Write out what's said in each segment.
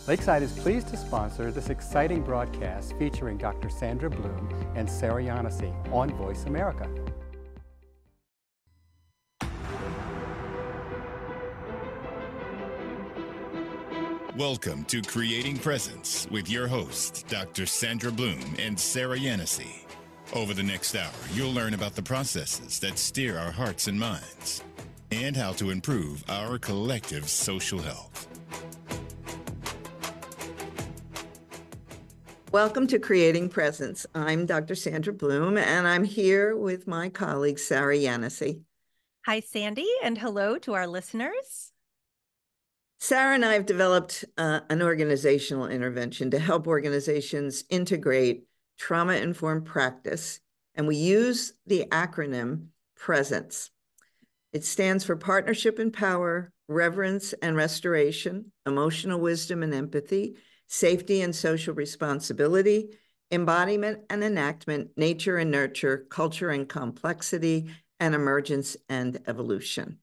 Lakeside is pleased to sponsor this exciting broadcast featuring Dr. Sandra Bloom and Sarah Yanessi on Voice America. Welcome to Creating Presence with your hosts, Dr. Sandra Bloom and Sarah Yanessi. Over the next hour, you'll learn about the processes that steer our hearts and minds and how to improve our collective social health. Welcome to Creating Presence. I'm Dr. Sandra Bloom, and I'm here with my colleague, Sarah Yanessi. Hi, Sandy, and hello to our listeners. Sarah and I have developed an organizational intervention to help organizations integrate trauma-informed practice, and we use the acronym PRESENCE. It stands for Partnership and Power, Reverence and Restoration, Emotional Wisdom and Empathy, Safety and Social Responsibility, Embodiment and Enactment, Nature and Nurture, Culture and Complexity, and Emergence and Evolution.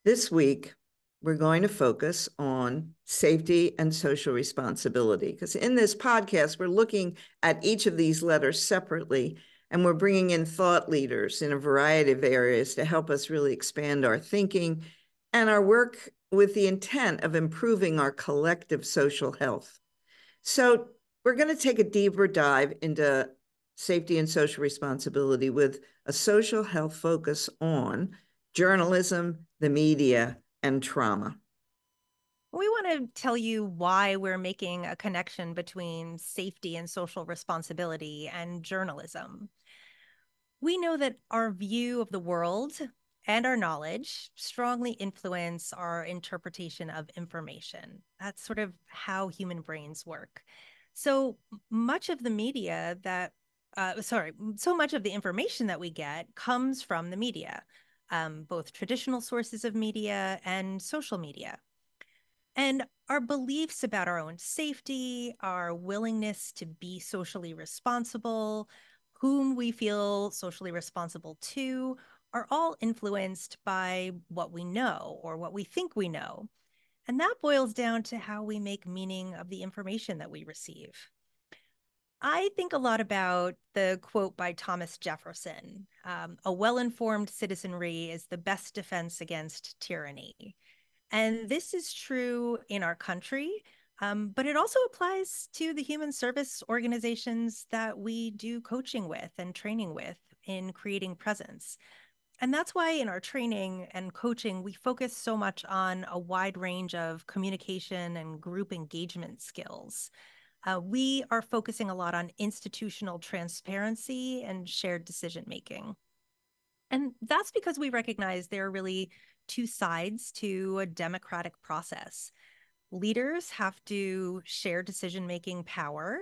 This week, we're going to focus on safety and social responsibility, because in this podcast, we're looking at each of these letters separately, and we're bringing in thought leaders in a variety of areas to help us really expand our thinking and our work with the intent of improving our collective social health. So we're going to take a deeper dive into safety and social responsibility with a social health focus on journalism, the media, and trauma. We want to tell you why we're making a connection between safety and social responsibility and journalism. We know that our view of the world and our knowledge strongly influence our interpretation of information. That's sort of how human brains work. So much of the media that, so much of the information that we get comes from the media, both traditional sources of media and social media. And our beliefs about our own safety, our willingness to be socially responsible, whom we feel socially responsible to, are all influenced by what we know or what we think we know. And that boils down to how we make meaning of the information that we receive. I think a lot about the quote by Thomas Jefferson, a well-informed citizenry is the best defense against tyranny. And this is true in our country, but it also applies to the human service organizations that we do coaching with and training with in creating presence. And that's why in our training and coaching, we focus so much on a wide range of communication and group engagement skills. We are focusing a lot on institutional transparency and shared decision-making. And that's because we recognize there are really two sides to a democratic process. Leaders have to share decision-making power,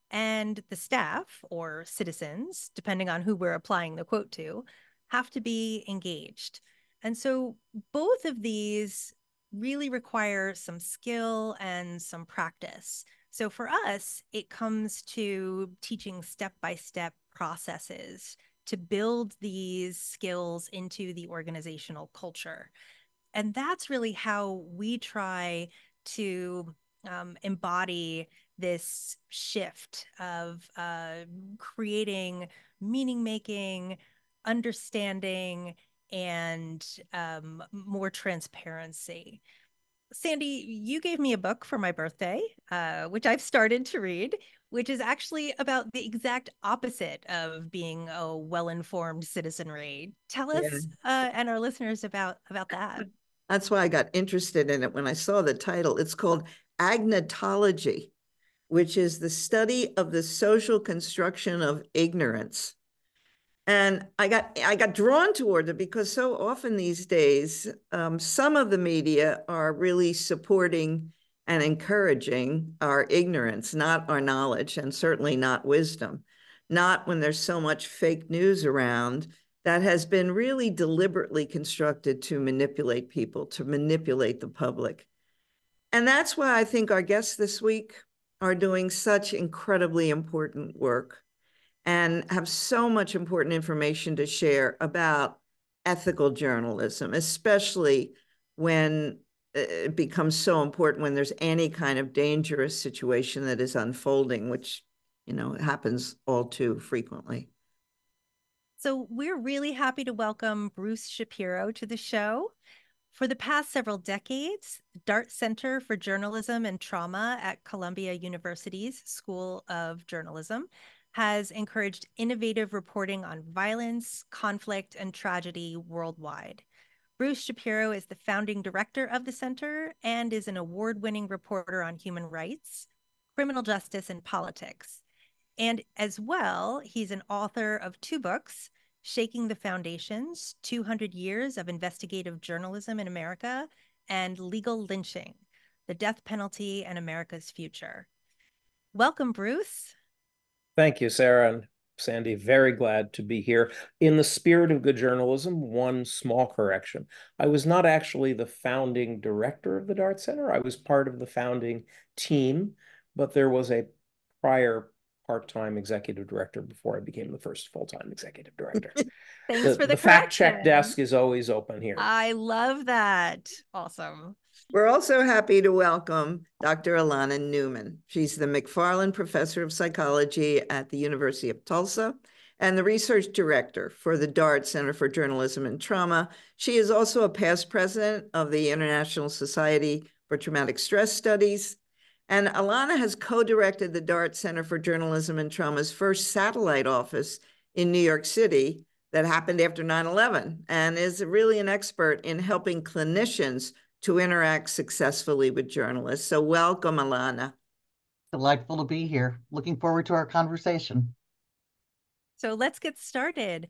and the staff or citizens, depending on who we're applying the quote to, have to be engaged. And so both of these really require some skill and some practice. So for us, it comes to teaching step-by-step processes to build these skills into the organizational culture. And that's really how we try to embody this shift of creating meaning-making, understanding, and more transparency. Sandy, you gave me a book for my birthday, which I've started to read, which is actually about the exact opposite of being a well-informed citizenry. Tell us and our listeners about that. That's why I got interested in it when I saw the title. It's called Agnotology, which is the study of the social construction of ignorance. And I got drawn toward it because so often these days, some of the media are really supporting and encouraging our ignorance, not our knowledge, and certainly not wisdom. Not when there's so much fake news around that has been really deliberately constructed to manipulate people, to manipulate the public. And that's why I think our guests this week are doing such incredibly important work and have so much important information to share about ethical journalism, especially when it becomes so important when there's any kind of dangerous situation that is unfolding, which, happens all too frequently. So we're really happy to welcome Bruce Shapiro to the show. For the past several decades, the Dart Center for Journalism and Trauma at Columbia University's School of Journalism has encouraged innovative reporting on violence, conflict, and tragedy worldwide. Bruce Shapiro is the founding director of the center and is an award-winning reporter on human rights, criminal justice, and politics. And as well, he's an author of 2 books, Shaking the Foundations, 200 Years of Investigative Journalism in America, and Legal Lynching, The Death Penalty and America's Future. Welcome, Bruce. Thank you, Sarah and Sandy. Very glad to be here. In the spirit of good journalism, one small correction. I was not actually the founding director of the Dart Center. I was part of the founding team, but there was a prior part-time executive director before I became the first full-time executive director. Thanks for the fact check desk is always open here. I love that. Awesome. We're also happy to welcome Dr. Ilana Newman. She's the McFarland Professor of Psychology at the University of Tulsa and the Research Director for the DART Center for Journalism and Trauma. She is also a past president of the International Society for Traumatic Stress Studies. And Ilana has co-directed the DART Center for Journalism and Trauma's first satellite office in New York City that happened after 9/11 and is really an expert in helping clinicians to interact successfully with journalists. So welcome, Ilana. Delightful to be here. Looking forward to our conversation. So let's get started.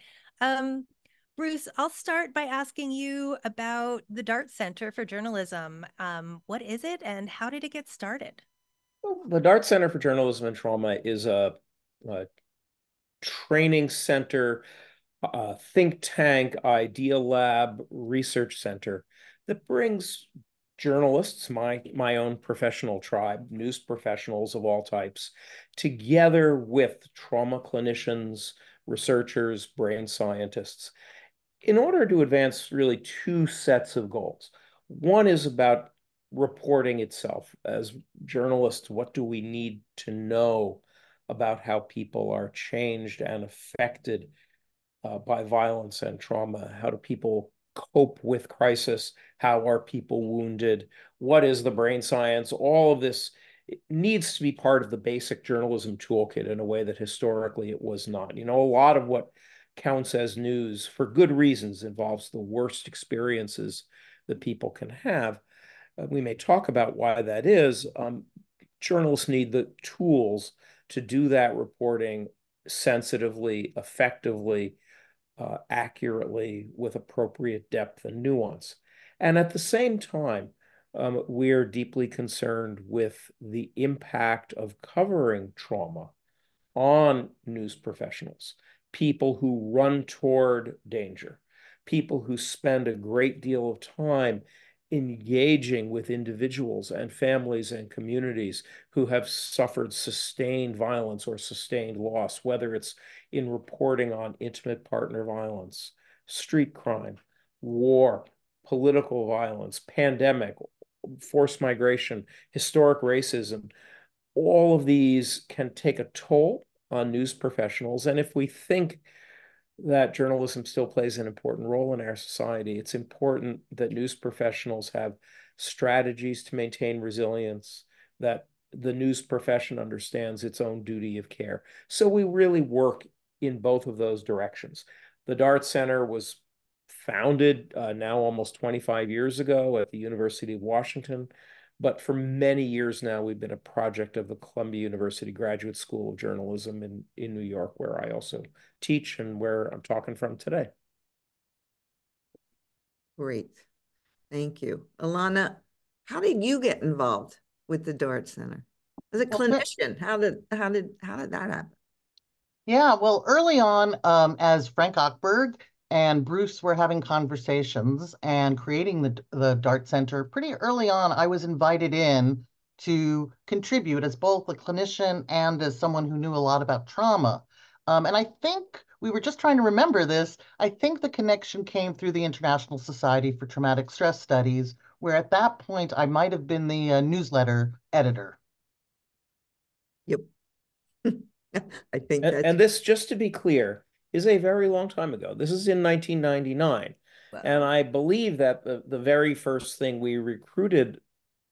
Bruce, I'll start by asking you about the DART Center for Journalism. What is it and how did it get started? Well, the DART Center for Journalism and Trauma is a training center, think tank, idea lab, research center that brings journalists, my own professional tribe, news professionals of all types, together with trauma clinicians, researchers, brain scientists, in order to advance really 2 sets of goals. One is about reporting itself. As journalists, what do we need to know about how people are changed and affected by violence and trauma? How do people cope with crisis? How are people wounded? What is the brain science? All of this needs to be part of the basic journalism toolkit in a way that historically it was not. A lot of what counts as news, for good reasons, involves the worst experiences that people can have. We may talk about why that is. Journalists need the tools to do that reporting sensitively, effectively, accurately, with appropriate depth and nuance. And at the same time, we're deeply concerned with the impact of covering trauma on news professionals, people who run toward danger, people who spend a great deal of time engaging with individuals and families and communities who have suffered sustained violence or sustained loss, whether it's in reporting on intimate partner violence, street crime, war, political violence, pandemic, forced migration, historic racism. All of these can take a toll on news professionals. And if we think that journalism still plays an important role in our society, it's important that news professionals have strategies to maintain resilience, that the news profession understands its own duty of care. So we really work in both of those directions. The DART Center was founded now almost 25 years ago at the University of Washington. But for many years now, we've been a project of the Columbia University Graduate School of Journalism in New York, where I also teach and where I'm talking from today. Great. Thank you. Ilana, how did you get involved with the DART Center? As a clinician, how did that happen? Yeah, well, early on, as Frank Ochberg and Bruce were having conversations and creating the DART Center, pretty early on, I was invited in to contribute as both a clinician and as someone who knew a lot about trauma. And I think we were just trying to remember this. I think the connection came through the International Society for Traumatic Stress Studies, where at that point I might have been the newsletter editor. Yep. I think that's And this, just to be clear, is a very long time ago. This is in 1999. Wow. And I believe that the very first thing we recruited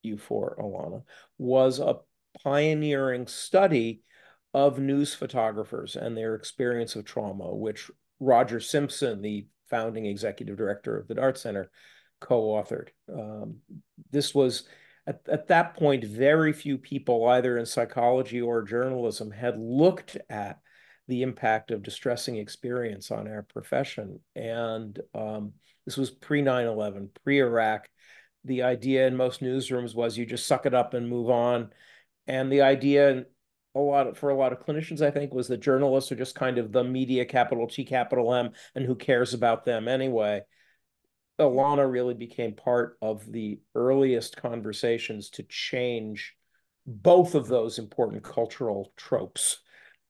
you for, Alana, was a pioneering study of news photographers and their experience of trauma, which Roger Simpson, the founding executive director of the Dart Center, co-authored. This was, at that point, very few people, either in psychology or journalism, had looked at the impact of distressing experience on our profession. And this was pre-9/11, pre-Iraq. The idea in most newsrooms was you just suck it up and move on. And the idea for a lot of clinicians, I think, was that journalists are just kind of the media, capital T, capital M, and who cares about them anyway. Alana really became part of the earliest conversations to change both of those important cultural tropes.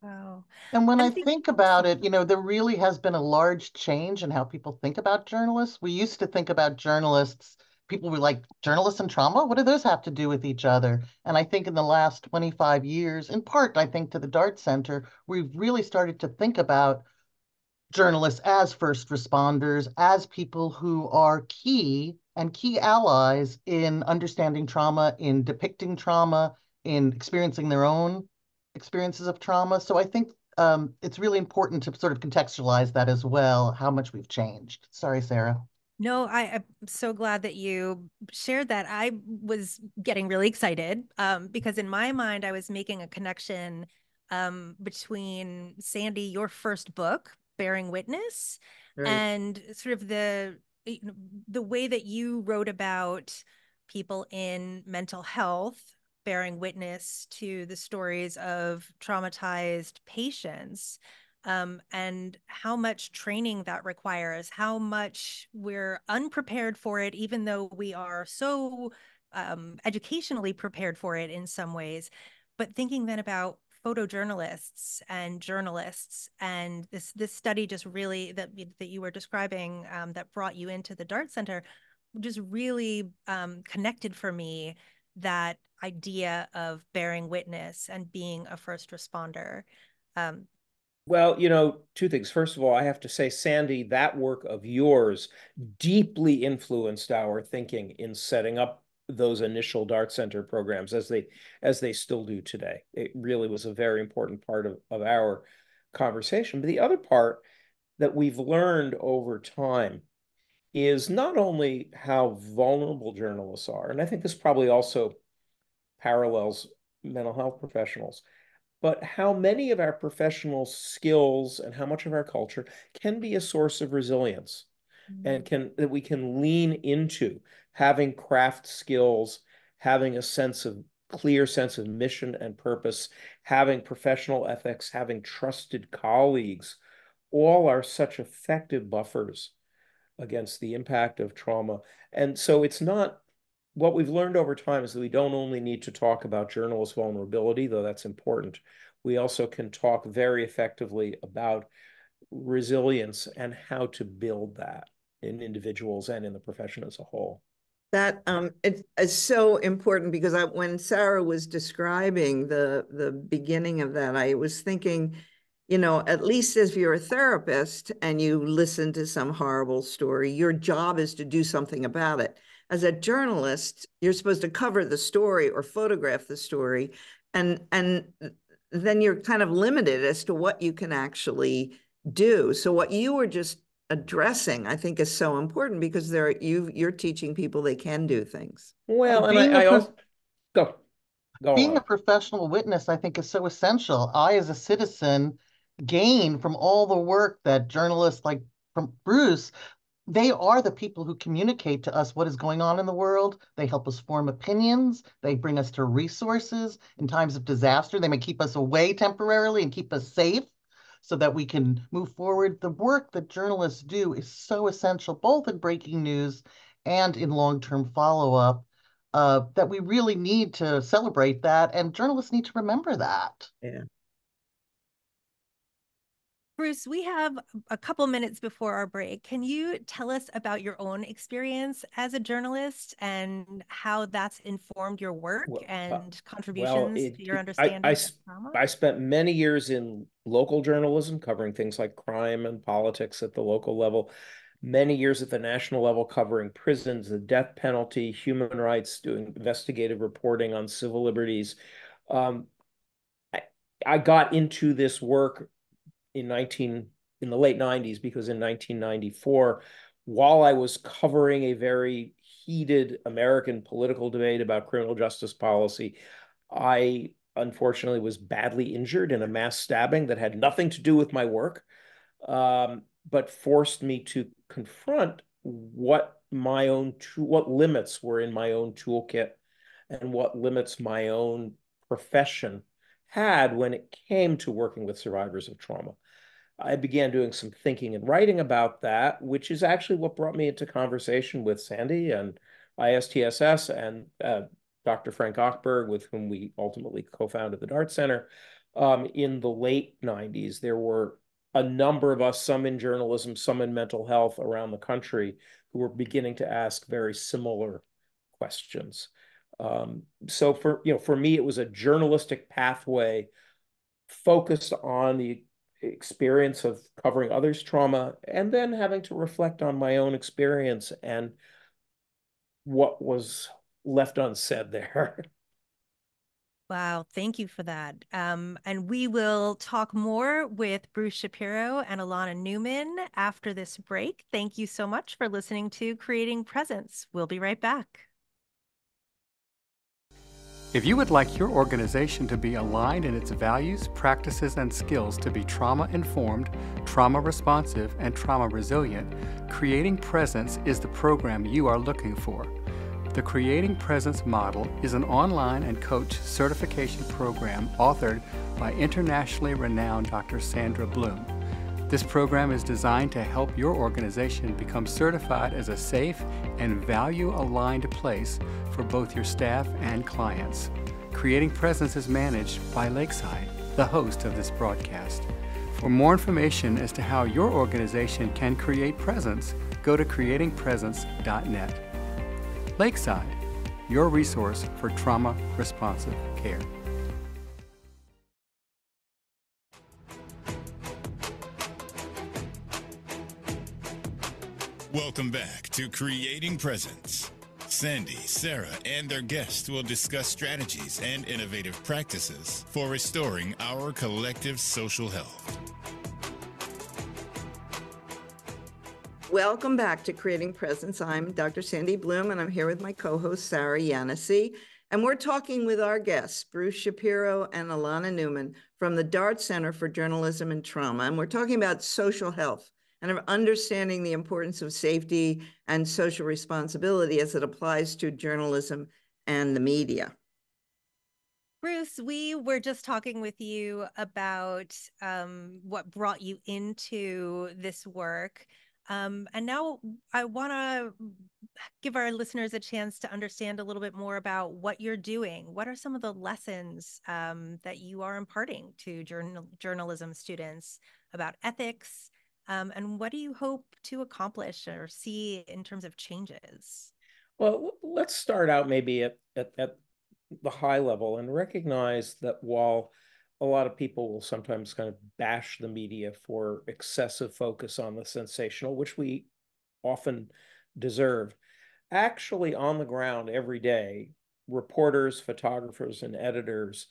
Wow. And when I I'm think about it, there really has been a large change in how people think about journalists. We used to think about journalists, people were like, journalists and trauma? What do those have to do with each other? And I think in the last 25 years, in part, I think to the Dart Center, we've really started to think about journalists as first responders, as people who are key allies in understanding trauma, in depicting trauma, in experiencing their own experiences of trauma. So I think it's really important to sort of contextualize that as well, how much we've changed. Sorry, Sarah. No, I'm so glad that you shared that. I was getting really excited because in my mind, I was making a connection between Sandy, your first book, Bearing Witness, right. and sort of the way that you wrote about people in mental health bearing witness to the stories of traumatized patients, and how much training that requires, how much we're unprepared for it, even though we are so educationally prepared for it in some ways. But thinking then about photojournalists and journalists, and this study just really that you were describing, that brought you into the Dart Center, just really connected for me that idea of bearing witness and being a first responder. Well, two things. First of all, I have to say, Sandy, that work of yours deeply influenced our thinking in setting up those initial Dart Center programs as they still do today. It really was a very important part of our conversation. But the other part that we've learned over time is not only how vulnerable journalists are, and I think this probably also parallels mental health professionals, but how many of our professional skills and how much of our culture can be a source of resilience, and that we can lean into having craft skills, having a clear sense of mission and purpose, having professional ethics, having trusted colleagues, all are such effective buffers against the impact of trauma. And so it's not, what we've learned over time is that we don't only need to talk about journalist vulnerability, though that's important. We also can talk very effectively about resilience and how to build that in individuals and in the profession as a whole. That it's so important because when Sarah was describing the beginning of that, I was thinking, at least if you're a therapist and you listen to some horrible story, your job is to do something about it. As a journalist, you're supposed to cover the story or photograph the story, and then you're kind of limited as to what you can actually do. So what you were just addressing, I think, is so important because you're teaching people they can do things. Well, and I also go being on. a professional witness, I think, is so essential. I, as a citizen, gain from all the work that journalists like from Bruce, they are the people who communicate to us what is going on in the world. They help us form opinions. They bring us to resources in times of disaster. They may keep us away temporarily and keep us safe so that we can move forward. The work that journalists do is so essential, both in breaking news and in long-term follow-up, that we really need to celebrate that, and journalists need to remember that. Yeah. Bruce, we have a couple minutes before our break. Can you tell us about your own experience as a journalist and how that's informed your work and contributions to your understanding of trauma? I spent many years in local journalism covering things like crime and politics at the local level, many years at the national level covering prisons, the death penalty, human rights, doing investigative reporting on civil liberties. I got into this work in the late 90s, because in 1994, while I was covering a very heated American political debate about criminal justice policy, I unfortunately was badly injured in a mass stabbing that had nothing to do with my work, but forced me to confront what limits were in my own toolkit and what limits my own profession had when it came to working with survivors of trauma. I began doing some thinking and writing about that, which is actually what brought me into conversation with Sandy and ISTSS and Dr. Frank Ochberg, with whom we ultimately co-founded the DART Center. In the late 90s, there were a number of us, some in journalism, some in mental health around the country, who were beginning to ask very similar questions. So for me, it was a journalistic pathway focused on the experience of covering others' trauma, and then having to reflect on my own experience and what was left unsaid there. Wow, thank you for that. And we will talk more with Bruce Shapiro and Alana Newman after this break. Thank you so much for listening to Creating Presence. We'll be right back. If you would like your organization to be aligned in its values, practices, and skills to be trauma-informed, trauma-responsive, and trauma-resilient, Creating Presence is the program you are looking for. The Creating Presence model is an online and coach certification program authored by internationally renowned Dr. Sandra Bloom. This program is designed to help your organization become certified as a safe and value-aligned place for both your staff and clients. Creating Presence is managed by Lakeside, the host of this broadcast. For more information as to how your organization can create presence, go to creatingpresence.net. Lakeside, your resource for trauma-responsive care. Welcome back to Creating Presence. Sandy, Sarah, and their guests will discuss strategies and innovative practices for restoring our collective social health. Welcome back to Creating Presence. I'm Dr. Sandy Bloom, and I'm here with my co-host, Sarah Yanessi. And we're talking with our guests, Bruce Shapiro and Alana Newman from the DART Center for Journalism and Trauma. And we're talking about social health and of understanding the importance of safety and social responsibility as it applies to journalism and the media. Bruce, we were just talking with you about what brought you into this work. And now I want to give our listeners a chance to understand a little bit more about what you're doing. What are some of the lessons that you are imparting to journalism students about ethics? And what do you hope to accomplish or see in terms of changes? Well, let's start out maybe at the high level and recognize that while a lot of people will sometimes kind of bash the media for excessive focus on the sensational, which we often deserve, actually on the ground every day, reporters, photographers, and editors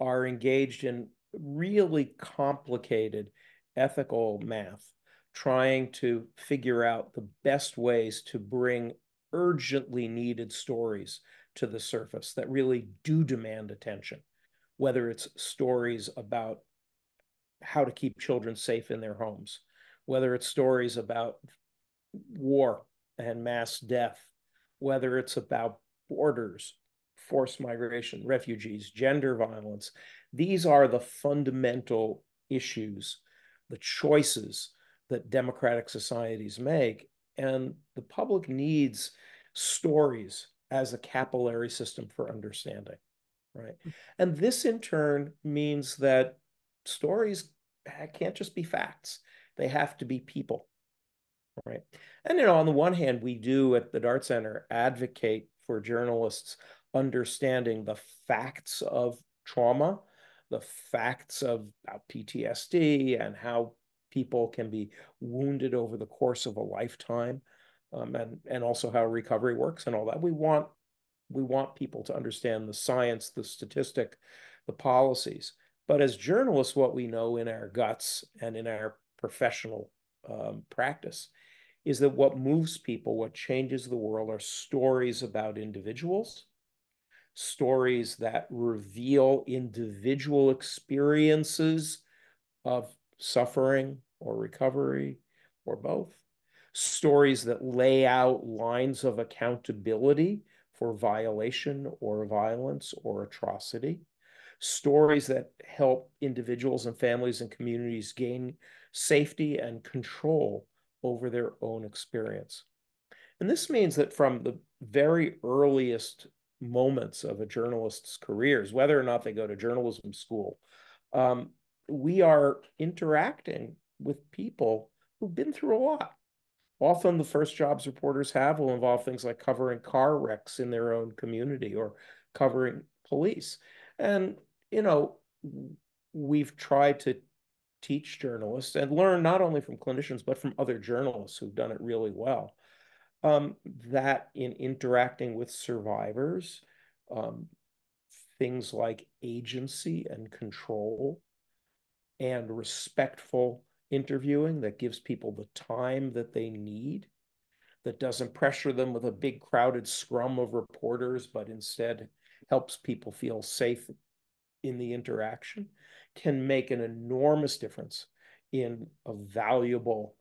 are engaged in really complicated ethical math, trying to figure out the best ways to bring urgently needed stories to the surface that really do demand attention, whether it's stories about how to keep children safe in their homes, whether it's stories about war and mass death, whether it's about borders, forced migration, refugees, gender violence. These are the fundamental issues, the choices that democratic societies make, and the public needs stories as a capillary system for understanding, right? And this in turn means that stories can't just be facts. They have to be people, right? And, on the one hand, we do at the Dart Center advocate for journalists understanding the facts of trauma, the facts of PTSD, and how people can be wounded over the course of a lifetime, and also how recovery works and all that. We want people to understand the science, the statistic, the policies. But as journalists, what we know in our guts and in our professional practice is that what moves people, what changes the world, are stories about individuals, stories that reveal individual experiences of suffering or recovery or both, stories that lay out lines of accountability for violation or violence or atrocity, stories that help individuals and families and communities gain safety and control over their own experience. And this means that from the very earliest moments of a journalist's careers, whether or not they go to journalism school, we are interacting with people who've been through a lot. Often the first jobs reporters have will involve things like covering car wrecks in their own community or covering police. And, we've tried to teach journalists and learn not only from clinicians, but from other journalists who've done it really well, that in interacting with survivors, things like agency and control and respectful interviewing that gives people the time that they need, that doesn't pressure them with a big crowded scrum of reporters, but instead helps people feel safe in the interaction, can make an enormous difference in a valuable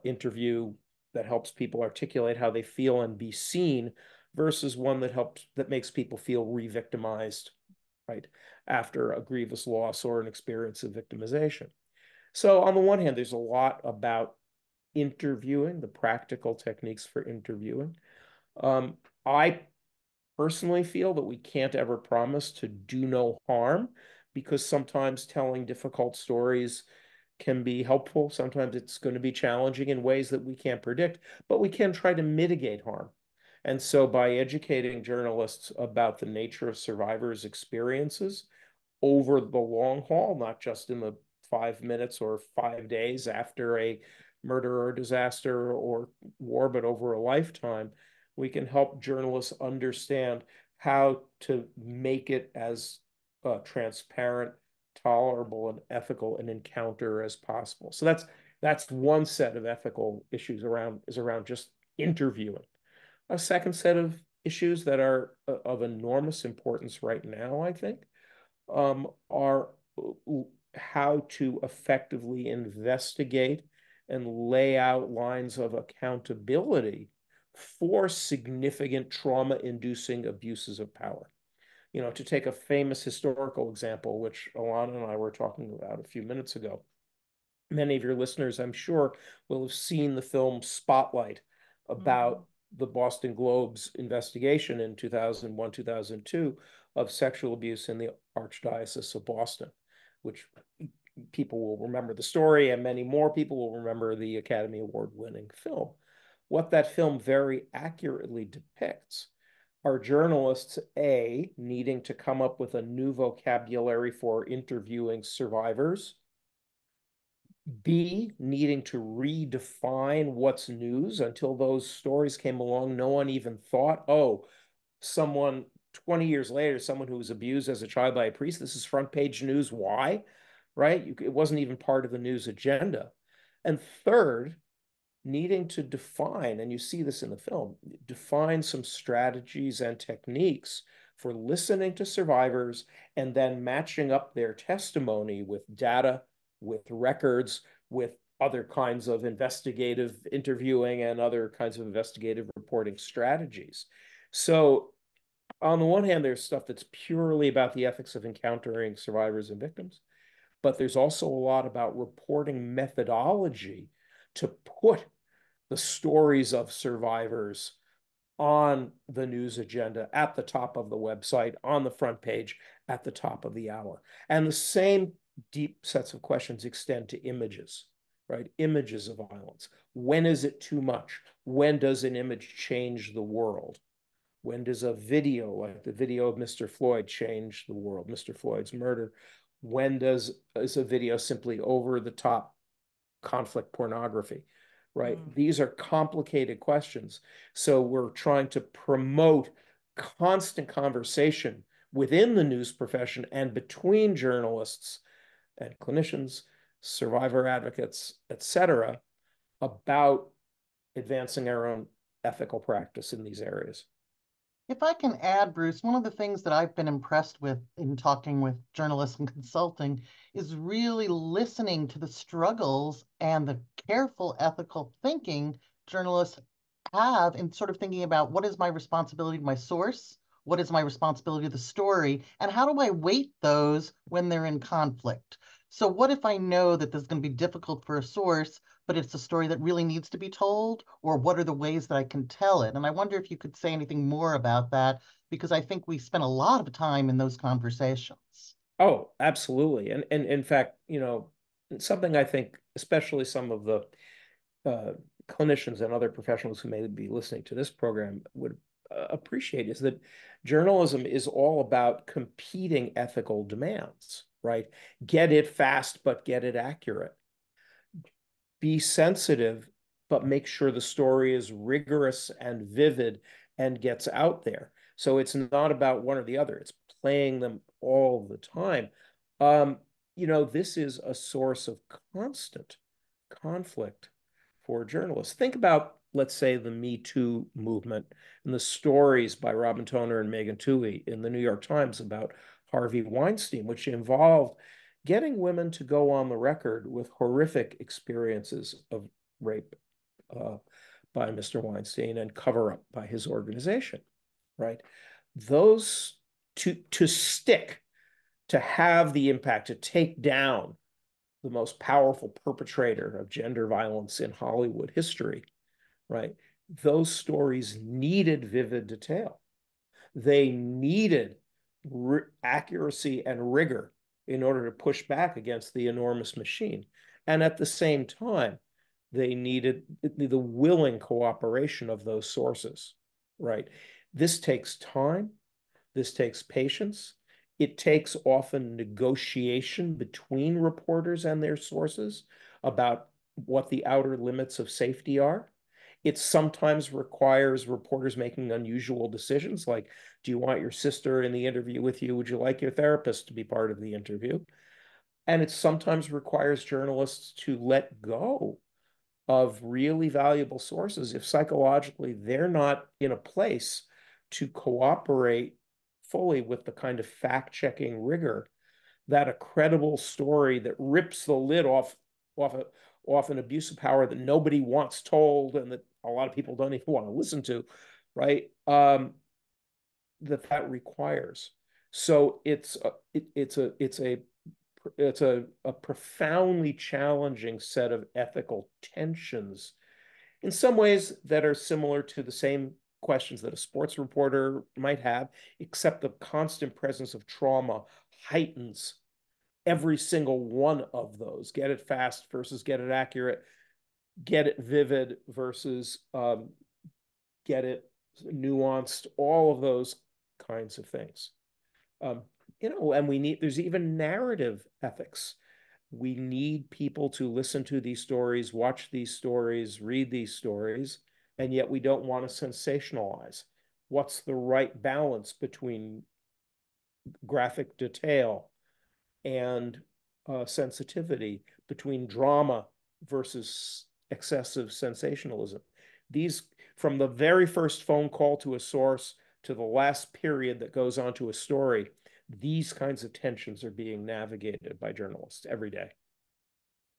interview that helps people articulate how they feel and be seen, versus one that makes people feel re-victimized, right, after a grievous loss or an experience of victimization. So on the one hand, there's a lot about interviewing, the practical techniques for interviewing. I personally feel that we can't ever promise to do no harm, because sometimes telling difficult stories can be helpful. Sometimes it's going to be challenging in ways that we can't predict, but we can try to mitigate harm. And so by educating journalists about the nature of survivors' experiences over the long haul, not just in the 5 minutes or 5 days after a murder or disaster or war, but over a lifetime, we can help journalists understand how to make it as transparent, tolerable, and ethical an encounter as possible. So that's one set of ethical issues around just interviewing. A second set of issues that are of enormous importance right now, I think, are how to effectively investigate and lay out lines of accountability for significant trauma-inducing abuses of power. To take a famous historical example, which Alana and I were talking about a few minutes ago, many of your listeners, I'm sure, will have seen the film Spotlight about the Boston Globe's investigation in 2001, 2002 of sexual abuse in the Archdiocese of Boston, which people will remember the story, and many more people will remember the Academy Award-winning film. What that film very accurately depicts are journalists, A, needing to come up with a new vocabulary for interviewing survivors, B, needing to redefine what's news. Until those stories came along, no one even thought, oh, someone 20 years later, someone who was abused as a child by a priest, this is front page news. Why? Right? It wasn't even part of the news agenda. And third, needing to define, and you see this in the film, define some strategies and techniques for listening to survivors and then matching up their testimony with data, with records, with other kinds of investigative interviewing and other kinds of investigative reporting strategies. So on the one hand, there's stuff that's purely about the ethics of encountering survivors and victims, but there's also a lot about reporting methodology to put the stories of survivors on the news agenda, at the top of the website, on the front page, at the top of the hour. And the same deep sets of questions extend to images, right? Images of violence. When is it too much? When does an image change the world? When does a video, like the video of Mr. Floyd, change the world, Mr. Floyd's murder? When is a video simply over the top conflict pornography, right? These are complicated questions. So we're trying to promote constant conversation within the news profession and between journalists and clinicians, survivor advocates, et cetera, about advancing our own ethical practice in these areas. If I can add, Bruce, one of the things that I've been impressed with in talking with journalists and consulting is really listening to the struggles and the careful ethical thinking journalists have in sort of thinking about what is my responsibility to my source, what is my responsibility to the story, and how do I weight those when they're in conflict? So what if I know that this is going to be difficult for a source, but it's a story that really needs to be told? Or what are the ways that I can tell it? And I wonder if you could say anything more about that, because I think we spend a lot of time in those conversations. Oh, absolutely. And in fact, something I think, especially some of the clinicians and other professionals who may be listening to this program would appreciate is that journalism is all about competing ethical demands, right? Get it fast, but get it accurate. Be sensitive, but make sure the story is rigorous and vivid and gets out there. So it's not about one or the other. It's playing them all the time. This is a source of constant conflict for journalists. Think about, let's say, the Me Too movement and the stories by Robin Toner and Megan Twohey in the New York Times about Harvey Weinstein, which involved getting women to go on the record with horrific experiences of rape by Mr. Weinstein and cover up by his organization, right? Those to stick, to have the impact, to take down the most powerful perpetrator of gender violence in Hollywood history, right? Those stories needed vivid detail. They needed accuracy and rigor in order to push back against the enormous machine. And at the same time, they needed the willing cooperation of those sources, right? This takes time. This takes patience. It takes often negotiation between reporters and their sources about what the outer limits of safety are. It sometimes requires reporters making unusual decisions, like, do you want your sister in the interview with you? Would you like your therapist to be part of the interview? And it sometimes requires journalists to let go of really valuable sources if psychologically they're not in a place to cooperate fully with the kind of fact-checking rigor that a credible story that rips the lid off an abuse of power that nobody wants told and that a lot of people don't even want to listen to, right? That requires. So it's a profoundly challenging set of ethical tensions, in some ways that are similar to the same questions that a sports reporter might have, except the constant presence of trauma heightens every single one of those. Get it fast versus get it accurate, get it vivid versus get it nuanced, all of those kinds of things. And there's even narrative ethics. We need people to listen to these stories, watch these stories, read these stories, and yet we don't want to sensationalize. What's the right balance between graphic detail and sensitivity, between drama versus excessive sensationalism? These, from the very first phone call to a source to the last period that goes onto a story, these kinds of tensions are being navigated by journalists every day.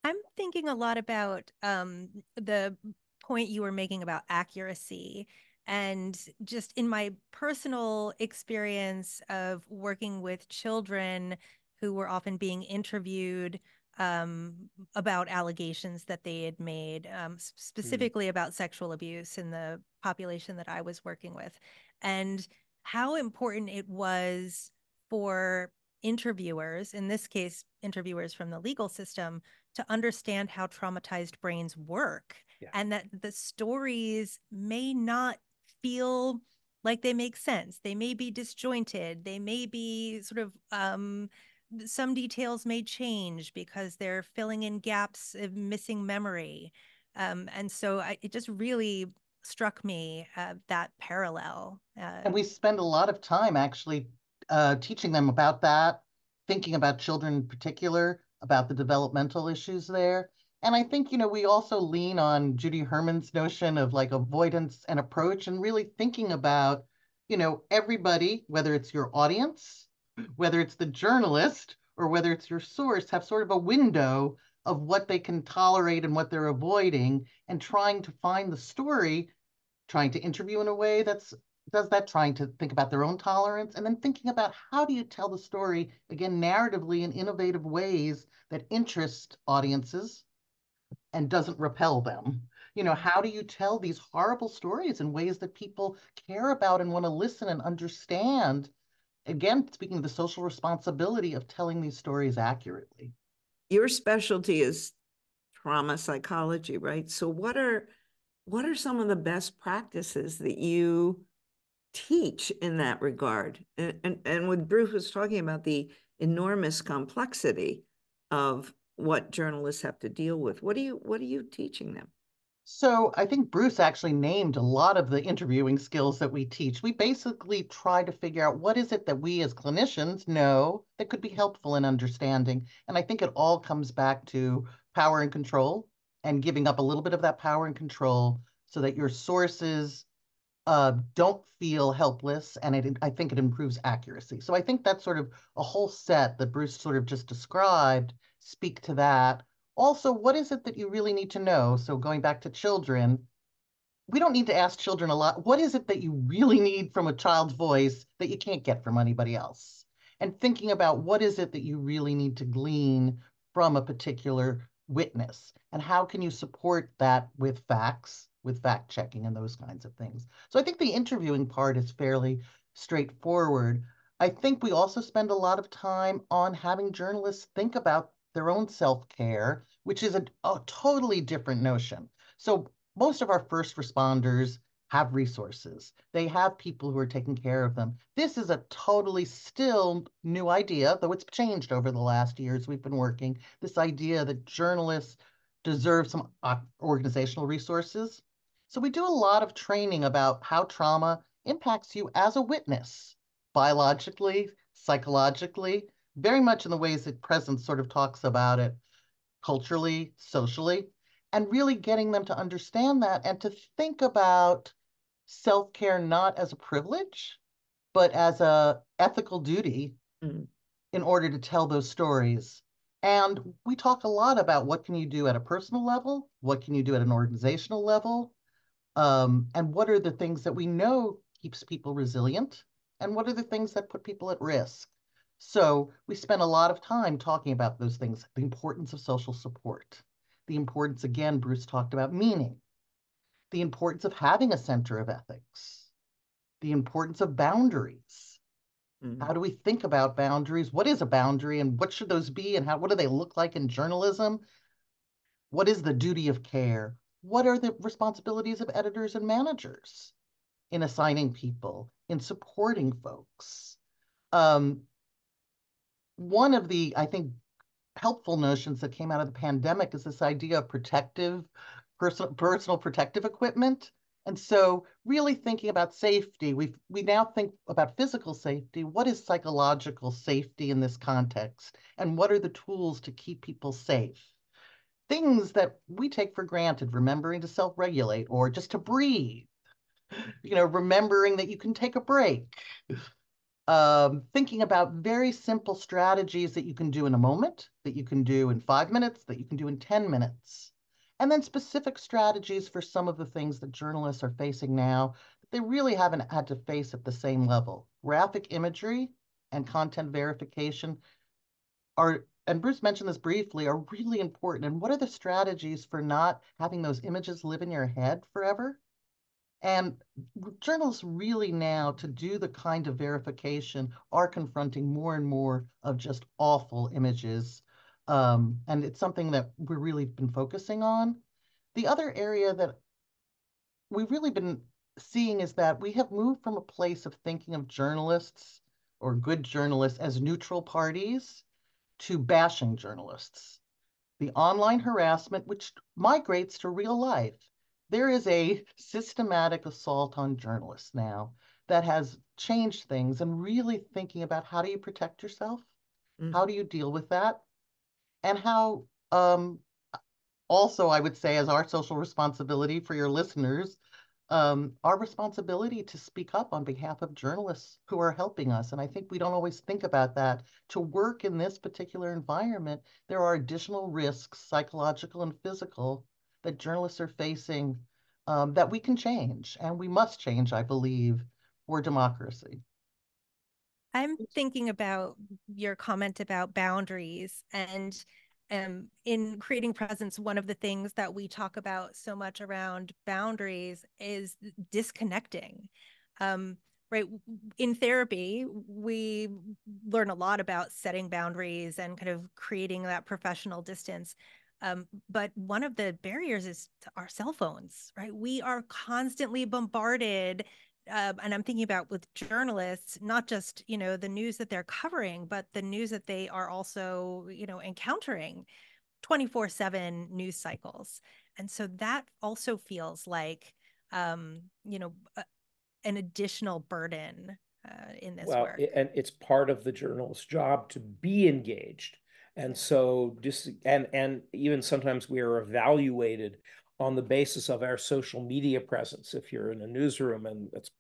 I'm thinking a lot about the point you were making about accuracy. And just in my personal experience of working with children who were often being interviewed about allegations that they had made, specifically about sexual abuse in the population that I was working with, and how important it was for interviewers, in this case, interviewers from the legal system, to understand how traumatized brains work, and that the stories may not feel like they make sense. They may be disjointed. They may be sort of, some details may change because they're filling in gaps of missing memory. And so it just really struck me, that parallel. And we spend a lot of time actually teaching them about that, thinking about children in particular, about the developmental issues there. And I think, we also lean on Judy Herman's notion of like avoidance and approach, and really thinking about, everybody, whether it's your audience, whether it's the journalist, or whether it's your source, have sort of a window of what they can tolerate and what they're avoiding, and trying to find the story, trying to interview in a way that's does that, trying to think about their own tolerance, and then thinking about how do you tell the story, again, narratively in innovative ways that interest audiences and doesn't repel them. How do you tell these horrible stories in ways that people care about and want to listen and understand? Again, speaking of the social responsibility of telling these stories accurately. Your specialty is trauma psychology, right? So what are some of the best practices that you teach in that regard? And when Bruce was talking about the enormous complexity of what journalists have to deal with, what are you teaching them? So I think Bruce actually named a lot of the interviewing skills that we teach. We basically try to figure out what is it that we as clinicians know that could be helpful in understanding. And I think it all comes back to power and control, and giving up a little bit of that power and control so that your sources don't feel helpless, and I think it improves accuracy. So I think that's sort of a whole set that Bruce sort of just described, speak to that. Also, what is it that you really need to know? So going back to children, we don't need to ask children a lot. What is it that you really need from a child's voice that you can't get from anybody else? And thinking about what is it that you really need to glean from a particular witness, and how can you support that with facts, with fact checking and those kinds of things. So I think the interviewing part is fairly straightforward. I think we also spend a lot of time on having journalists think about their own self-care, which is a totally different notion. So most of our first responders have resources. They have people who are taking care of them. This is a totally still new idea, though it's changed over the last years we've been working, this idea that journalists deserve some organizational resources. So we do a lot of training about how trauma impacts you as a witness, biologically, psychologically, very much in the ways that Presence sort of talks about it, culturally, socially, and really getting them to understand that and to think about self-care not as a privilege, but as a ethical duty in order to tell those stories. And we talk a lot about what can you do at a personal level, what can you do at an organizational level, and what are the things that we know keeps people resilient, and what are the things that put people at risk. So we spend a lot of time talking about those things, the importance of social support, the importance, again, Bruce talked about meaning, the importance of having a center of ethics, the importance of boundaries. How do we think about boundaries? What is a boundary, and what should those be, and what do they look like in journalism? What is the duty of care? What are the responsibilities of editors and managers in assigning people, in supporting folks? One of the, I think, helpful notions that came out of the pandemic is this idea of personal protective equipment. And so really thinking about safety, we now think about physical safety. What is psychological safety in this context? And what are the tools to keep people safe? Things that we take for granted, remembering to self-regulate or just to breathe, remembering that you can take a break. Thinking about very simple strategies that you can do in a moment, that you can do in 5 minutes, that you can do in 10 minutes. And then specific strategies for some of the things that journalists are facing now that they really haven't had to face at the same level. Graphic imagery and content verification are, and Bruce mentioned this briefly, are really important. And what are the strategies for not having those images live in your head forever? And journalists really now, to do the kind of verification, are confronting more and more of just awful images. And it's something that we've really been focusing on. The other area that we've really been seeing is that we have moved from a place of thinking of journalists or good journalists as neutral parties to bashing journalists. The online harassment, which migrates to real life. There is a systematic assault on journalists now that has changed things, and really thinking about how do you protect yourself? How do you deal with that? And how, also, I would say, as our social responsibility for your listeners, our responsibility to speak up on behalf of journalists who are helping us. And I think we don't always think about that. To work in this particular environment, there are additional risks, psychological and physical, that journalists are facing, that we can change, and we must change, I believe, for democracy. I'm thinking about your comment about boundaries, and in creating presence, one of the things that we talk about so much around boundaries is disconnecting. Right. In therapy, we learn a lot about setting boundaries and kind of creating that professional distance. But one of the barriers is our cell phones, right? We are constantly bombarded. And I'm thinking about with journalists, not just, the news that they're covering, but the news that they are also, encountering 24/7 news cycles. And so that also feels like, an additional burden in this work. And it's part of the journalist's job to be engaged. And so and even sometimes we are evaluated on the basis of our social media presence. If you're in a newsroom, and that's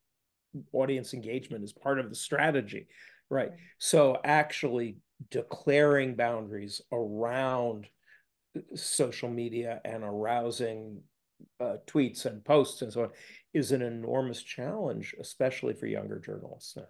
audience engagement is part of the strategy, right? So actually declaring boundaries around social media and arousing tweets and posts and so on is an enormous challenge, especially for younger journalists now.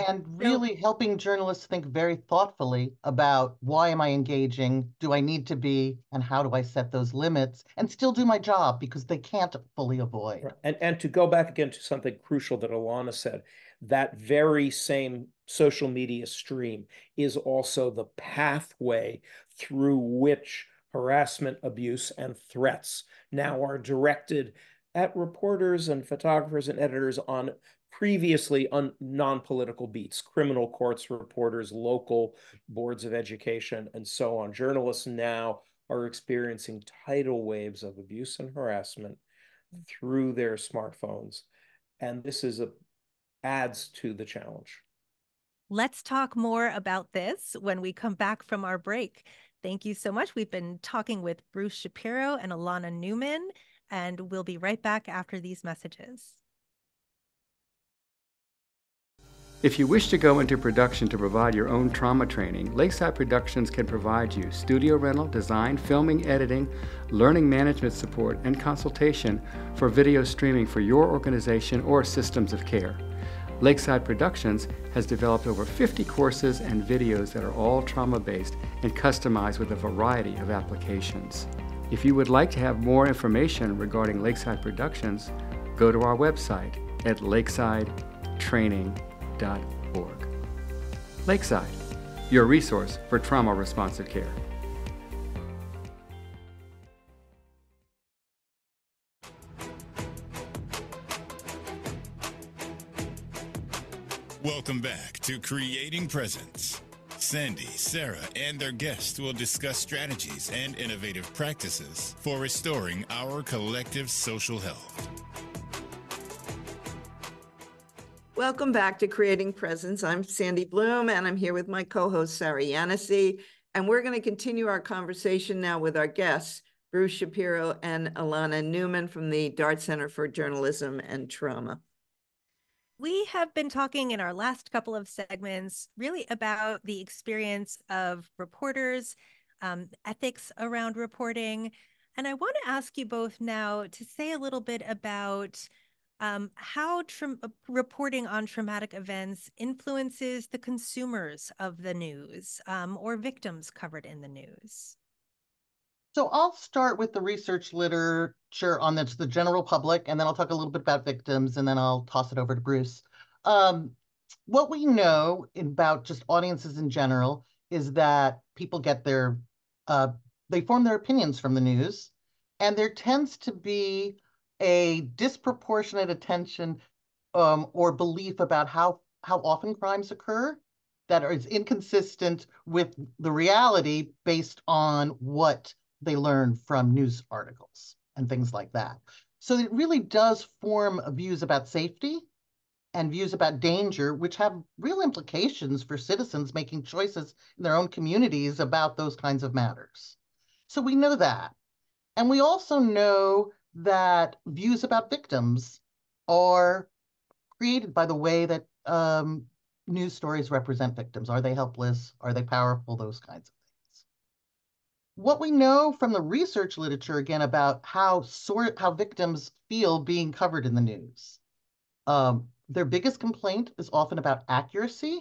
And really helping journalists think very thoughtfully about, why am I engaging? Do I need to be? And how do I set those limits and still do my job, because they can't fully avoid. Right. And to go back again to something crucial that Ilana said, that very same social media stream is also the pathway through which harassment, abuse, and threats now are directed at reporters and photographers and editors on previously non-political beats, criminal courts reporters, local boards of education, and so on. Journalists now are experiencing tidal waves of abuse and harassment through their smartphones. And this adds to the challenge. Let's talk more about this when we come back from our break. Thank you so much. We've been talking with Bruce Shapiro and Ilana Newman, and we'll be right back after these messages. If you wish to go into production to provide your own trauma training, Lakeside Productions can provide you studio rental, design, filming, editing, learning management support, and consultation for video streaming for your organization or systems of care. Lakeside Productions has developed over 50 courses and videos that are all trauma-based and customized with a variety of applications. If you would like to have more information regarding Lakeside Productions, go to our website at lakesidetraining.org. Lakeside, your resource for trauma-responsive care. Welcome back to Creating Presence. Sandy, Sarah, and their guests will discuss strategies and innovative practices for restoring our collective social health. Welcome back to Creating Presence. I'm Sandy Bloom, and I'm here with my co-host, Sarah Yanessi, and we're going to continue our conversation now with our guests, Bruce Shapiro and Ilana Newman from the Dart Center for Journalism and Trauma. We have been talking in our last couple of segments really about the experience of reporters, ethics around reporting. And I want to ask you both now to say a little bit about how reporting on traumatic events influences the consumers of the news or victims covered in the news. So I'll start with the research literature on this, the general public, and then I'll talk a little bit about victims, and then I'll toss it over to Bruce. What we know about just audiences in general is that people get they form their opinions from the news, and there tends to be a disproportionate attention or belief about how often crimes occur that is inconsistent with the reality based on what they learn from news articles and things like that. So it really does form views about safety and views about danger, which have real implications for citizens making choices in their own communities about those kinds of matters. So we know that. And we also know that views about victims are created by the way that news stories represent victims. Are they helpless? Are they powerful? Those kinds of things. What we know from the research literature, again, about how victims feel being covered in the news. Their biggest complaint is often about accuracy,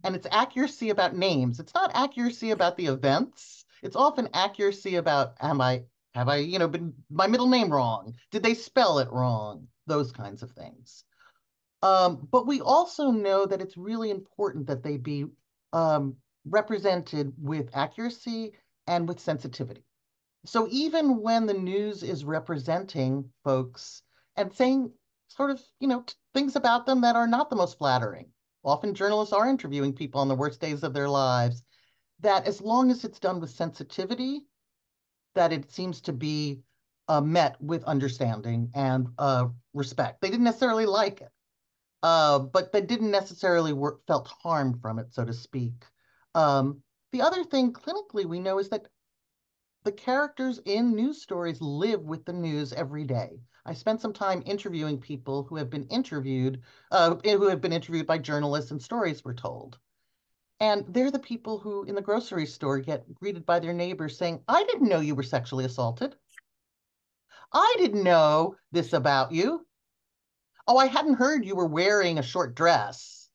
and it's accuracy about names. It's not accuracy about the events. It's often accuracy about, have I, been my middle name wrong? Did they spell it wrong? Those kinds of things. But we also know that it's really important that they be represented with accuracy and with sensitivity. So even when the news is representing folks and saying sort of, things about them that are not the most flattering, often journalists are interviewing people on the worst days of their lives, that as long as it's done with sensitivity, that it seems to be met with understanding and respect. They didn't necessarily like it. But they didn't necessarily felt harmed from it, so to speak. The other thing clinically we know is that the characters in news stories live with the news every day. I spent some time interviewing people who have been interviewed by journalists, and stories were told. And they're the people who in the grocery store get greeted by their neighbors saying, "I didn't know you were sexually assaulted. I didn't know this about you. Oh, I hadn't heard you were wearing a short dress,"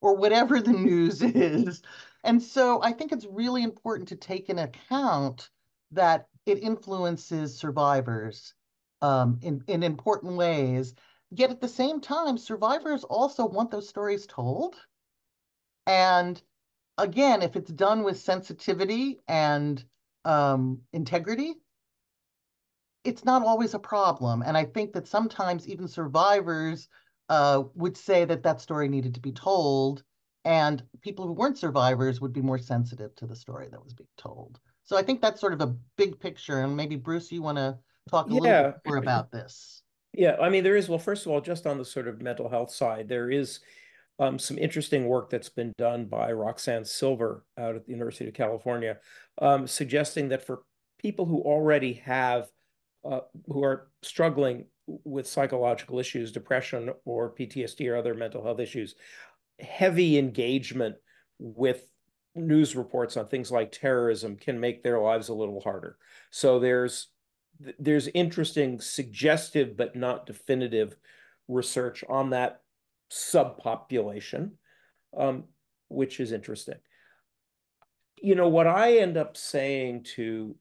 or whatever the news is. And so I think it's really important to take into account that it influences survivors in important ways. Yet at the same time, survivors also want those stories told. And again, if it's done with sensitivity and integrity, it's not always a problem. And I think that sometimes even survivors would say that that story needed to be told, and people who weren't survivors would be more sensitive to the story that was being told. So I think that's sort of a big picture. And maybe, Bruce, you want to talk a little bit more about this? Yeah, I mean, there is, well, first of all, just on the sort of mental health side, there is some interesting work that's been done by Roxanne Silver out at the University of California, suggesting that for people who already have, who are struggling with psychological issues, depression or PTSD or other mental health issues, heavy engagement with news reports on things like terrorism can make their lives a little harder. So there's interesting, suggestive, but not definitive research on that subpopulation, which is interesting. What I end up saying to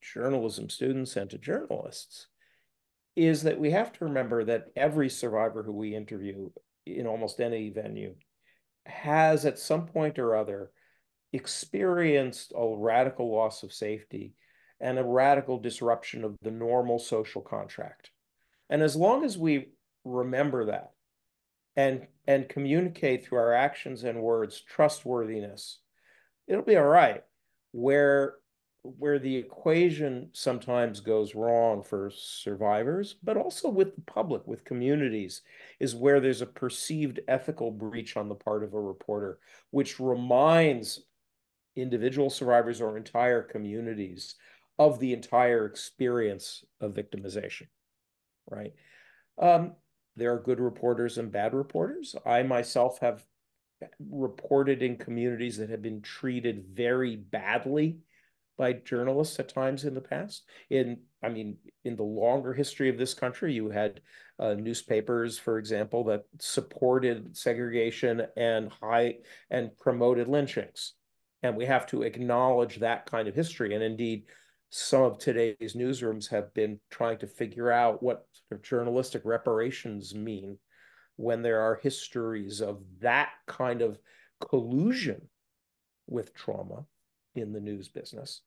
journalism students and to journalists is that we have to remember that every survivor who we interview in almost any venue has at some point or other experienced a radical loss of safety and a radical disruption of the normal social contract. And as long as we remember that and communicate through our actions and words trustworthiness, it'll be all right. Where the equation sometimes goes wrong for survivors, but also with the public, with communities, is where there's a perceived ethical breach on the part of a reporter, which reminds individual survivors or entire communities of the entire experience of victimization, right? There are good reporters and bad reporters. I myself have reported in communities that have been treated very badly by journalists at times in the past. In the longer history of this country, you had newspapers, for example, that supported segregation and promoted lynchings. And we have to acknowledge that kind of history. And indeed, some of today's newsrooms have been trying to figure out what sort of journalistic reparations mean when there are histories of that kind of collusion with trauma in the news business.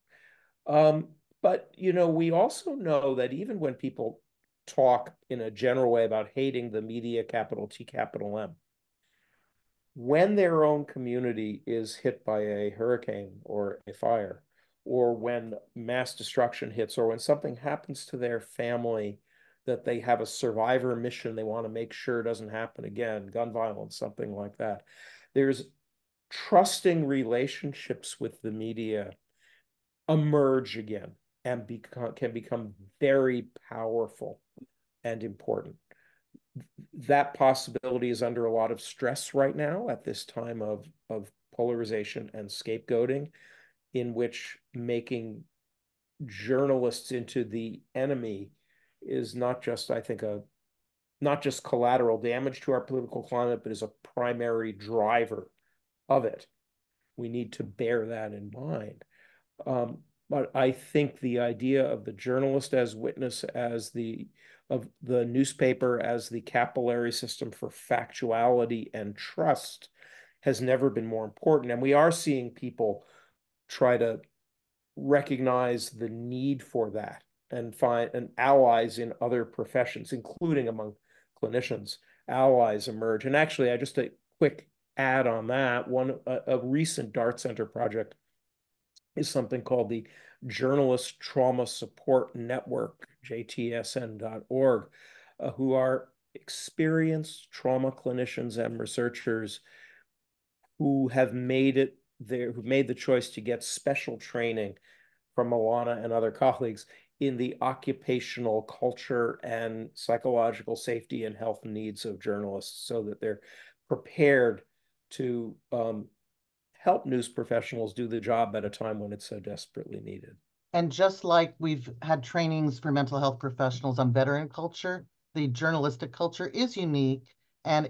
But, you know, we also know that even when people talk in a general way about hating the media, capital T, capital M, when their own community is hit by a hurricane or a fire, or when mass destruction hits, or when something happens to their family that they have a survivor mission, they want to make sure doesn't happen again, gun violence, something like that. There's trusting relationships with the media emerge again and can become very powerful and important. That possibility is under a lot of stress right now at this time of polarization and scapegoating, in which making journalists into the enemy is not just, I think, not just collateral damage to our political climate, but is a primary driver of it. We need to bear that in mind. But I think the idea of the journalist as witness, of the newspaper as the capillary system for factuality and trust has never been more important. And we are seeing people try to recognize the need for that and find allies in other professions, including among clinicians. Allies emerge. And actually, just a quick add on that, a recent Dart Center project is something called the Journalist Trauma Support Network, jtsn.org, who are experienced trauma clinicians and researchers who have made the choice to get special training from Alana and other colleagues in the occupational culture and psychological safety and health needs of journalists, so that they're prepared to help news professionals do the job at a time when it's so desperately needed. And just like we've had trainings for mental health professionals on veteran culture, the journalistic culture is unique. And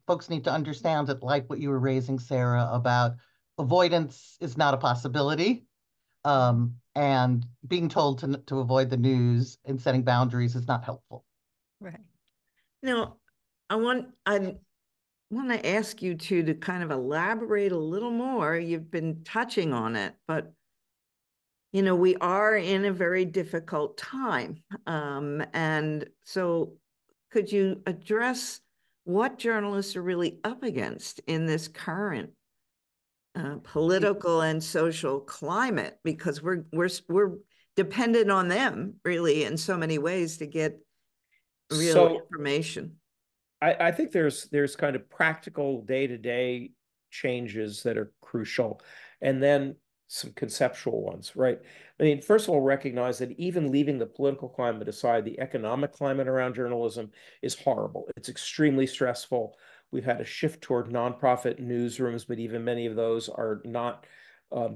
folks need to understand that, like what you were raising, Sarah, about avoidance is not a possibility. And being told to avoid the news and setting boundaries is not helpful. Right. Now, I want to ask you to kind of elaborate a little more. You've been touching on it, but you know, we are in a very difficult time. And so could you address what journalists are really up against in this current political and social climate? Because we're dependent on them really in so many ways to get real information. I think there's kind of practical day-to-day changes that are crucial, and then some conceptual ones, right? I mean, first of all, recognize that even leaving the political climate aside, the economic climate around journalism is horrible. It's extremely stressful. We've had a shift toward nonprofit newsrooms, but even many of those are not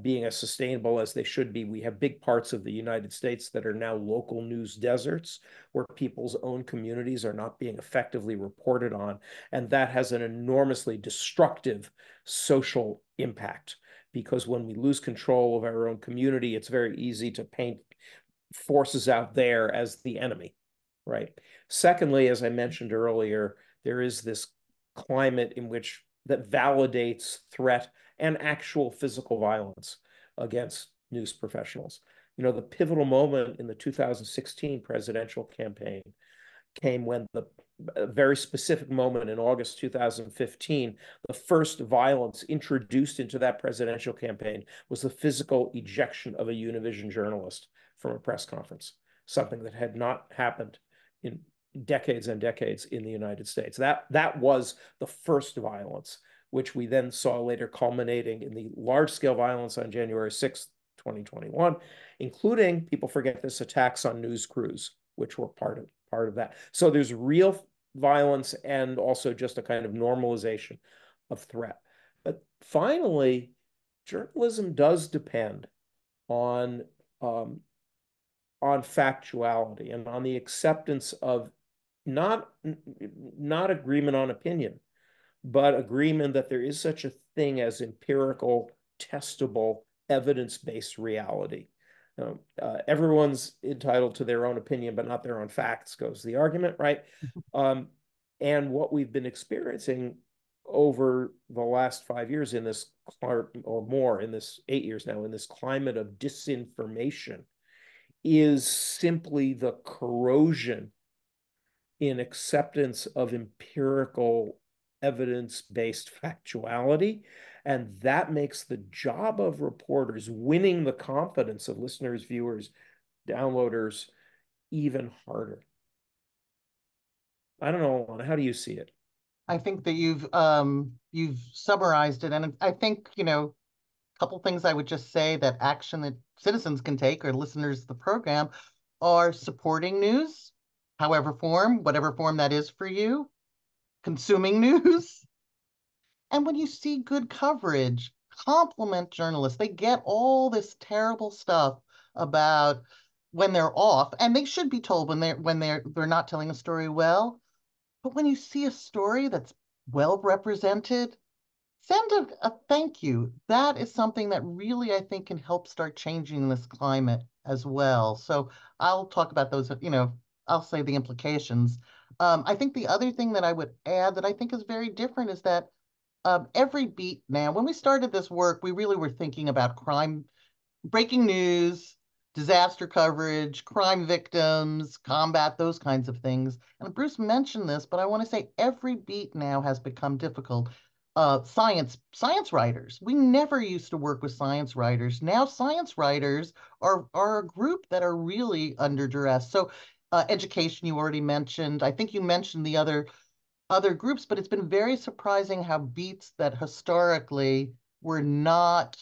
being as sustainable as they should be. We have big parts of the United States that are now local news deserts, where people's own communities are not being effectively reported on. And that has an enormously destructive social impact, because when we lose control of our own community, it's very easy to paint forces out there as the enemy, right? Secondly, as I mentioned earlier, there is this climate in which that validates threat and actual physical violence against news professionals. You know, the pivotal moment in the 2016 presidential campaign came when a very specific moment in August 2015, the first violence introduced into that presidential campaign was the physical ejection of a Univision journalist from a press conference, something that had not happened in decades and decades in the United States. That was the first violence, which we then saw later culminating in the large-scale violence on January 6th, 2021, including, people forget this, attacks on news crews, which were part of that. So there's real violence and also just a kind of normalization of threat. But finally, journalism does depend on factuality and on the acceptance of not agreement on opinion, but agreement that there is such a thing as empirical, testable, evidence-based reality. Everyone's entitled to their own opinion, but not their own facts, goes the argument, right? And what we've been experiencing over the last 5 years in this, or more, in this 8 years now, in this climate of disinformation, is simply the corrosion in acceptance of empirical evidence-based factuality. And that makes the job of reporters, winning the confidence of listeners, viewers, downloaders, even harder. I don't know, Alana, how do you see it? I think that you've summarized it, and I think, a couple things I would just say that action that citizens can take, or listeners of the program, are supporting news, whatever form that is for you, consuming news. And when you see good coverage, compliment journalists. They get all this terrible stuff about when they're off, and they should be told when they're not telling a story well. But when you see a story that's well represented, send a thank you. That is something that really, I think, can help start changing this climate as well. So I'll talk about those, I'll say the implications. I think the other thing that I would add that I think is very different is that every beat now, when we started this work, we really were thinking about crime, breaking news, disaster coverage, crime victims, combat, those kinds of things. And Bruce mentioned this, but I want to say every beat now has become difficult. Science writers. We never used to work with science writers. Now science writers are a group that are really under duress. So education, you already mentioned. I think you mentioned the other groups, but it's been very surprising how beats that historically were not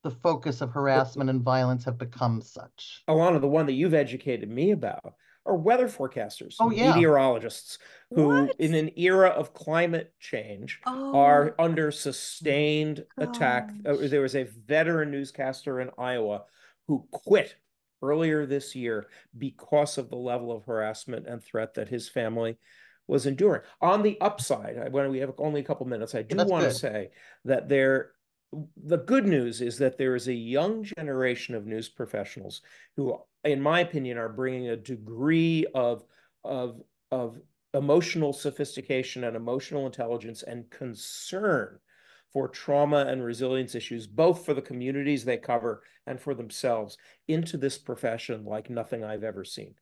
the focus of harassment and violence have become such. Alana, the one that you've educated me about are weather forecasters, Oh, yeah. meteorologists, who What? in an era of climate change are under sustained attack. There was a veteran newscaster in Iowa who quit earlier this year because of the level of harassment and threat that his family was enduring. On the upside, when we have only a couple minutes, I do want to say that the good news is that there is a young generation of news professionals who, in my opinion, are bringing a degree of emotional sophistication and emotional intelligence and concern for trauma and resilience issues, both for the communities they cover and for themselves, into this profession like nothing I've ever seen.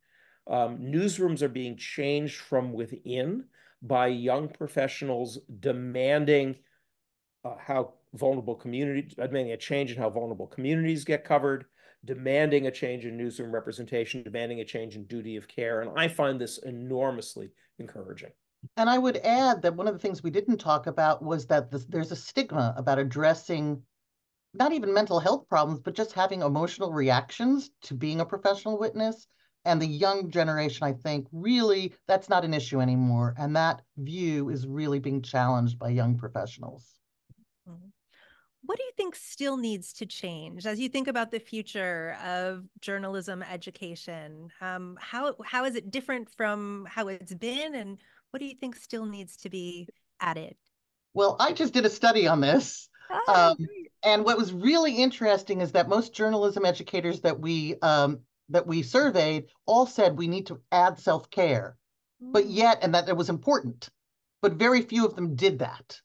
Newsrooms are being changed from within by young professionals demanding demanding a change in how vulnerable communities get covered, demanding a change in newsroom representation, demanding a change in duty of care. And I find this enormously encouraging. And I would add that one of the things we didn't talk about was that there's a stigma about addressing not even mental health problems, but just having emotional reactions to being a professional witness. And the young generation, I think, really, that's not an issue anymore. And that view is really being challenged by young professionals. What do you think still needs to change as you think about the future of journalism education? How is it different from how it's been, and what do you think still needs to be added? Well, I just did a study on this. And what was really interesting is that most journalism educators that we surveyed all said we need to add self-care, and that it was important, but very few of them did that.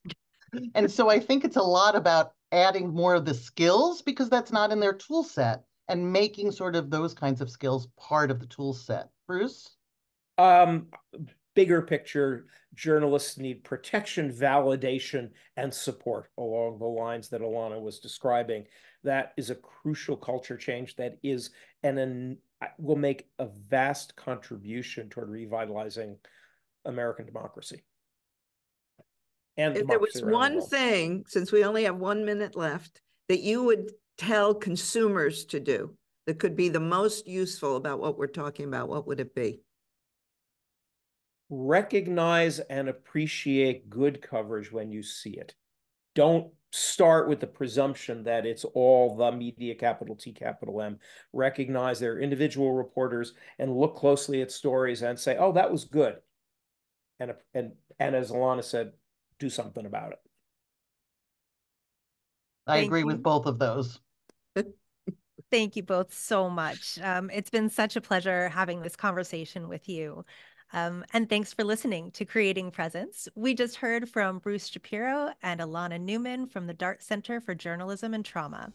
And so I think it's a lot about adding more of the skills, because that's not in their tool set, and making sort of those kinds of skills part of the tool set. Bruce? Bigger picture, journalists need protection, validation, and support along the lines that Alana was describing. That is a crucial culture change that is will make a vast contribution toward revitalizing American democracy. And if there was one thing, since we only have 1 minute left, that you would tell consumers to do that could be the most useful about what we're talking about, what would it be? Recognize and appreciate good coverage when you see it. Don't start with the presumption that it's all the media, capital T, capital M. Recognize their individual reporters and look closely at stories and say, oh, that was good. And as Alana said, do something about it. I agree with both of those. Thank you both so much. It's been such a pleasure having this conversation with you. And thanks for listening to Creating Presence. We just heard from Bruce Shapiro and Alana Newman from the Dart Center for Journalism and Trauma.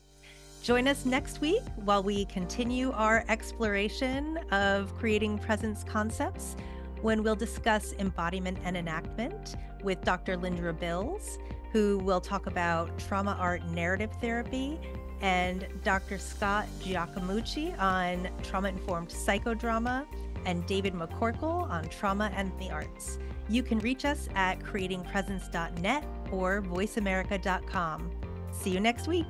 Join us next week while we continue our exploration of creating presence concepts, when we'll discuss embodiment and enactment with Dr. Lindra Bills, who will talk about trauma art narrative therapy, and Dr. Scott Giacomucci on trauma-informed psychodrama, and David McCorkle on trauma and the arts. You can reach us at creatingpresence.net or voiceamerica.com. See you next week.